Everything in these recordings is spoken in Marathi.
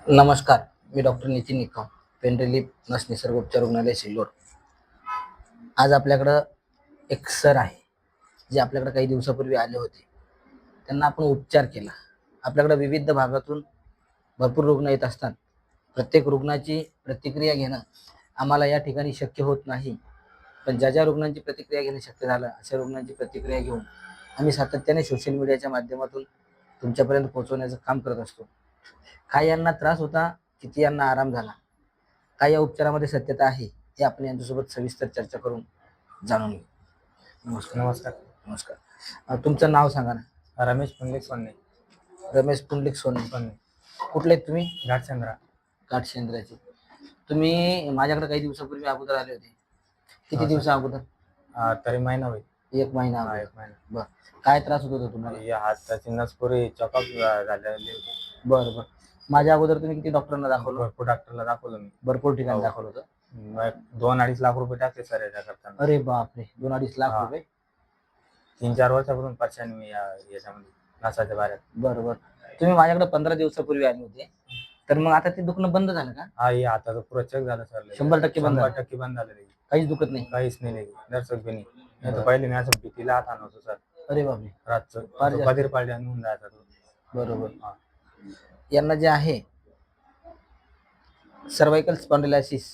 नमस्कार, मी doctor Nitin Nikam, pain relief नस निसर्गोपचार रुग्णालय सिल्लोड. आज आपल्याकडं एक सर आहे जे आपल्याकडे काही दिवसापूर्वी आले होते. त्यांना आपण उपचार केला. आपल्याकडे विविध भागातून भरपूर रुग्ण येत असतात. प्रत्येक रुग्णाची प्रतिक्रिया घेणं आम्हाला या ठिकाणी शक्य होत नाही. पण ज्या रुग्णांची प्रतिक्रिया घेणं शक्य झालं अशा रुग्णांची प्रतिक्रिया घेऊन आम्ही सातत्याने सोशल मीडियाच्या माध्यमातून तुमच्यापर्यंत पोहोचवण्याचं काम करत असतो. काय यांना त्रास होता, किती यांना आराम झाला, काय या उपचारामध्ये सत्यता आहे, हे आपण यांच्यासोबत सविस्तर चर्चा करून जाणून घेऊ. नमस्कार. नमस्कार. नमस्कार. तुमचं नाव सांगा ना. रमेश पुंडलिक सोन्ने. रमेश पुंडलिक सोन्ने. कुठले आहेत तुम्ही? घाटशेंद्रा. घाटशेंद्राचे. तुम्ही माझ्याकडे काही दिवसापूर्वी अगोदर आले होते. किती दिवसा अगोदर? तरी महिना होईल. एक महिना अगोदर. एक महिना. बरं. काय त्रास होत होता तुम्हाला? या हाताची नस पुरी चॉकअप झालेली होती. बरं. माझ्या अगोदर तुम्ही किती डॉक्टरांना दाखवलं? भरपूर डॉक्टरला दाखवलं मी. भरपूर ठिकाणी दाखवलं होतं. 2-2.5 लाख रुपये टाकले सर याच्या करताना. अरे बापरे, 2-2.5 लाख रुपये. 3-4 वर्षापासून परेशान मी याच्यामध्ये नसाच्या बाहेर. बरोबर. तुम्ही माझ्याकडे 15 दिवसापूर्वी आले होते, तर मग आता ते दुखणं बंद झालं का? हा, हे हाताचं पुरं चेक झालं सर. 100% बंद झालं? 100% बंद झालं. काहीच दुखत नाही? काहीच नाही. दर्शक बी नाही. तर पहिले मी असं भीतीला हात आणवतो सर. अरे बापरे. रातचं बधीर पाळले आणून जायचा तो. बरोबर. यांना जे आहे सर्वायकल स्पॉन्डिलायसिस,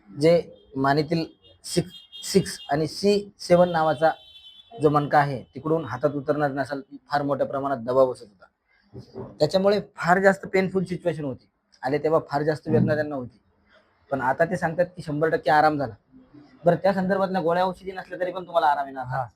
जे मानेतील 6 आणि C7 नावाचा जो मणका आहे तिकडून हातात उतरणार नसेल, फार मोठ्या प्रमाणात दबाव बसत होता. त्याच्यामुळे फार जास्त पेनफुल सिच्युएशन होती. आले तेव्हा फार जास्त वेदना त्यांना होती. पण आता ते सांगतात की 100% आराम झाला. बरं, त्या संदर्भातल्या गोळ्या औषधी नसल्या तरी पण तुम्हाला आराम येणार?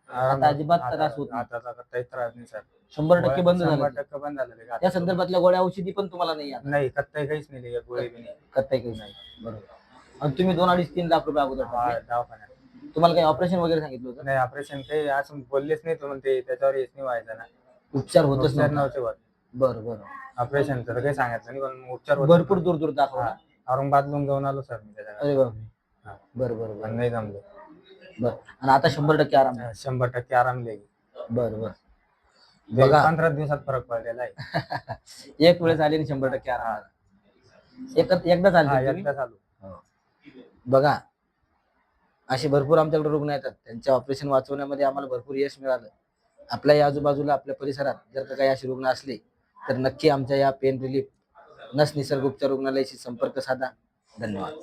आता अजिबात त्रास होत नाही? आता काही त्रास नाही सर. 100% बंद झालं? 100% बंद झालेलं. त्या संदर्भातल्या गोळ्या औषधी पण तुम्हाला नाही? नाही, कत्ताई काहीच नाही. गोळी बी नाही. कत्ताई काही नाही. बरोबर. आणि तुम्ही 2-2.5-3 लाख रुपये अगोदर दवाखान्यात. तुम्हाला काही ऑपरेशन वगैरे सांगितलं होतं? नाही, ऑपरेशन काही असं बोललेच नाही. तो म्हणते त्याच्यावर हेच नाही व्हायचं ना. उपचार होतच नव्हते होत. बरं. ऑपरेशनचं तर काही सांगितलं नाही, पण उपचार भरपूर दूर दाखवला? औरंगाबादला जाऊन आलो सर मी त्याच्याकडे. अरे बापरे. बरं. नाही जमलं. बरं. आणि आता 100% आराम? 100% आराम लागेल. बरं. बघा, 15 दिवसात फरक पडलेला आहे. एक वेळेस आली आणि 100% आराम आला? एकदाच आली? एकदाच आलो. बघा, असे भरपूर आमच्याकडे रुग्ण येतात. त्यांचे ऑपरेशन वाचवण्यामध्ये आम्हाला भरपूर यश मिळालं. आपल्या या आजूबाजूला आपल्या परिसरात जर का काही असे रुग्ण असले तर नक्की आमच्या या पेन रिलीफ नस निसर्गोपचार रुग्णालयाशी संपर्क साधा. धन्यवाद.